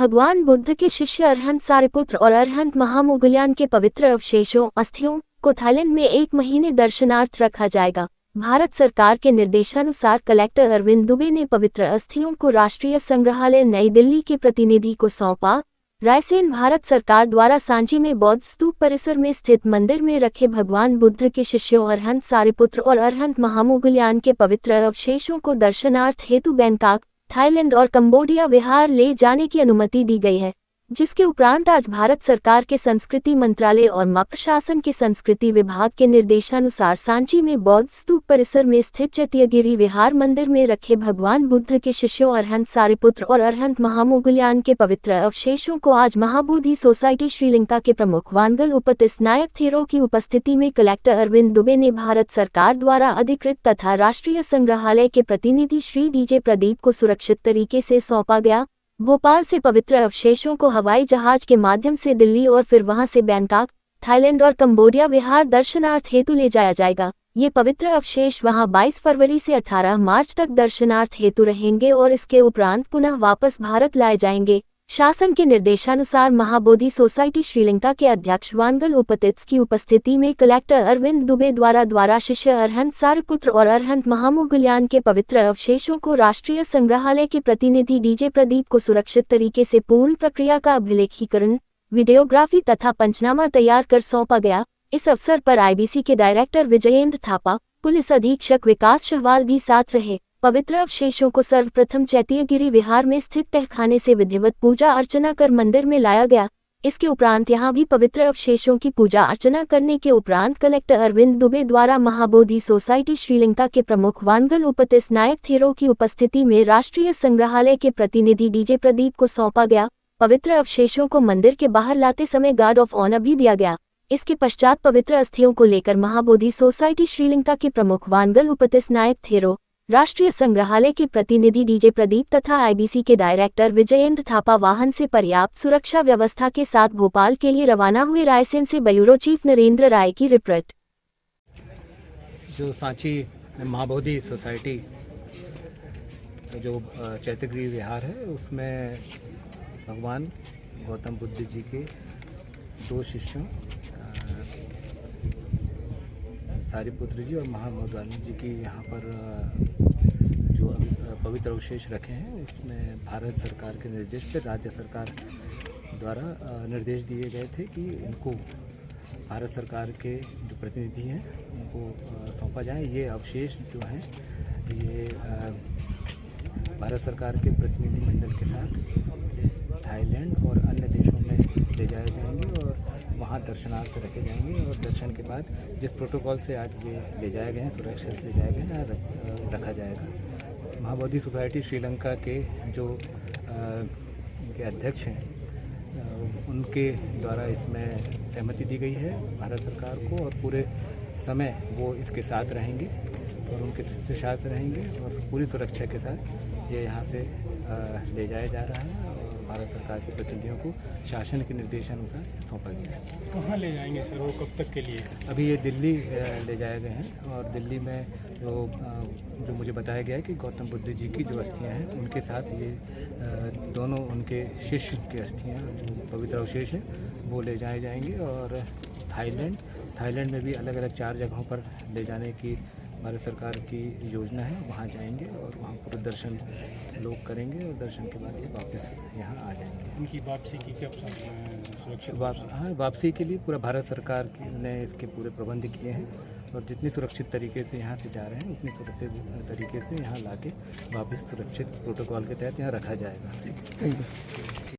भगवान बुद्ध के शिष्य अरहंत सारिपुत्र और अरहंत महामोगल्यान के पवित्र अवशेषों अस्थियों को थाईलैंड में 1 महीने दर्शनार्थ रखा जाएगा। भारत सरकार के निर्देशानुसार कलेक्टर अरविंद दुबे ने पवित्र अस्थियों को राष्ट्रीय संग्रहालय नई दिल्ली के प्रतिनिधि को सौंपा। रायसेन भारत सरकार द्वारा सांची में बौद्ध स्तूप परिसर में स्थित मंदिर में रखे भगवान बुद्ध के शिष्यों अरहंत सारिपुत्र और अरहंत महामोगल्यान के पवित्र अवशेषों को दर्शनार्थ हेतु बैंकॉक, थाईलैंड और कंबोडिया विहार ले जाने की अनुमति दी गई है, जिसके उपरांत आज भारत सरकार के संस्कृति मंत्रालय और मां प्रशासन के संस्कृति विभाग के निर्देशानुसार सांची में बौद्ध स्तूप परिसर में स्थित चैत्यगिरी विहार मंदिर में रखे भगवान बुद्ध के शिष्यों अरहंत सारिपुत्र और अरहंत महामोगल्यान के पवित्र अवशेषों को आज महाबोधि सोसाइटी श्रीलंका के प्रमुख वानगल उपतिस नायक थेरो की उपस्थिति में कलेक्टर अरविंद दुबे ने भारत सरकार द्वारा अधिकृत तथा राष्ट्रीय संग्रहालय के प्रतिनिधि श्री डीजे प्रदीप को सुरक्षित तरीके से सौंपा गया। भोपाल से पवित्र अवशेषों को हवाई जहाज के माध्यम से दिल्ली और फिर वहां से बैंकॉक, थाईलैंड और कंबोडिया विहार दर्शनार्थ हेतु ले जाया जाएगा। ये पवित्र अवशेष वहां 22 फरवरी से 18 मार्च तक दर्शनार्थ हेतु रहेंगे और इसके उपरांत पुनः वापस भारत लाए जाएंगे। शासन के निर्देशानुसार महाबोधि सोसाइटी श्रीलंका के अध्यक्ष वानगल उपतित्स की उपस्थिति में कलेक्टर अरविंद दुबे द्वारा शिष्य अरहंत सारिपुत्र और अरहंत महामोगल्यान के पवित्र अवशेषों को राष्ट्रीय संग्रहालय के प्रतिनिधि डीजे प्रदीप को सुरक्षित तरीके से पूर्ण प्रक्रिया का अभिलेखीकरण, वीडियोग्राफी तथा पंचनामा तैयार कर सौंपा गया। इस अवसर पर आईबीसी के डायरेक्टर विजयेंद्र थापा, पुलिस अधीक्षक विकास शहवाल भी साथ रहे। पवित्र अवशेषों को सर्वप्रथम चैत्यगिरी विहार में स्थित तहखाने से विधिवत पूजा अर्चना कर मंदिर में लाया गया। इसके उपरांत यहां भी पवित्र अवशेषों की पूजा अर्चना करने के उपरांत कलेक्टर अरविंद दुबे द्वारा महाबोधि सोसाइटी श्रीलंका के प्रमुख वानगल उपतिस नायक थेरो की उपस्थिति में राष्ट्रीय संग्रहालय के प्रतिनिधि डीजे प्रदीप को सौंपा गया। पवित्र अवशेषों को मंदिर के बाहर लाते समय गार्ड ऑफ ऑनर भी दिया गया। इसके पश्चात पवित्र अस्थियों को लेकर महाबोधि सोसाइटी श्रीलंका के प्रमुख वानगल उपतिस नायक थेरो, राष्ट्रीय संग्रहालय के प्रतिनिधि डीजे प्रदीप तथा आईबीसी के डायरेक्टर विजयेंद्र थापा वाहन से पर्याप्त सुरक्षा व्यवस्था के साथ भोपाल के लिए रवाना हुए। रायसेन से ब्यूरो चीफ नरेंद्र राय की रिपोर्ट। जो सांची महाबोधि सोसाइटी जो चैत्यगिरी विहार है उसमें भगवान गौतम बुद्ध जी के 2 शिष्यों सारिपुत्र जी और महामोगल्यान जी की यहाँ पर जो पवित्र अवशेष रखे हैं उसमें भारत सरकार के निर्देश पर राज्य सरकार द्वारा निर्देश दिए गए थे कि इनको भारत सरकार के जो प्रतिनिधि हैं उनको सौंपा जाए। ये अवशेष जो हैं ये भारत सरकार के प्रतिनिधि मंडल के साथ थाईलैंड और अन्य देशों में ले जाए जाएंगे और वहाँ दर्शनार्थ रखे जाएंगे और दर्शन के बाद जिस प्रोटोकॉल से आज ये ले जाए गए हैं, सुरक्षित ले जाए गए हैं, रखा जाएगा। महाबोधि सोसाइटी श्रीलंका के जो उनके अध्यक्ष हैं उनके द्वारा इसमें सहमति दी गई है भारत सरकार को और पूरे समय वो इसके साथ रहेंगे और उनके साथ रहेंगे और पूरी सुरक्षा के साथ ये यहाँ से ले जाया जा रहा है और भारत सरकार के प्रतिनिधियों को शासन के निर्देशानुसार सौंपा गया है। कहाँ ले जाएंगे सर, वो कब तक के लिए? अभी ये दिल्ली ले जाए गए हैं और दिल्ली में जो मुझे बताया गया है कि गौतम बुद्ध जी की जो अस्थियाँ हैं उनके साथ ये दोनों उनके शिष्य की अस्थियाँ जो पवित्र अवशेष हैं वो ले जाए जाएंगे और थाईलैंड में भी अलग अलग 4 जगहों पर ले जाने की भारत सरकार की योजना है। वहाँ जाएंगे और वहाँ पूरे दर्शन लोग करेंगे और दर्शन के बाद ये वापस यहाँ आ जाएंगे। उनकी वापसी की क्या सुरक्षित वापसी के लिए पूरा भारत सरकार ने इसके पूरे प्रबंध किए हैं और जितनी सुरक्षित तरीके से यहाँ से जा रहे हैं उतनी सुरक्षित तरीके से यहाँ लाके वापस सुरक्षित प्रोटोकॉल के तहत यहाँ रखा जाएगा। Thank you.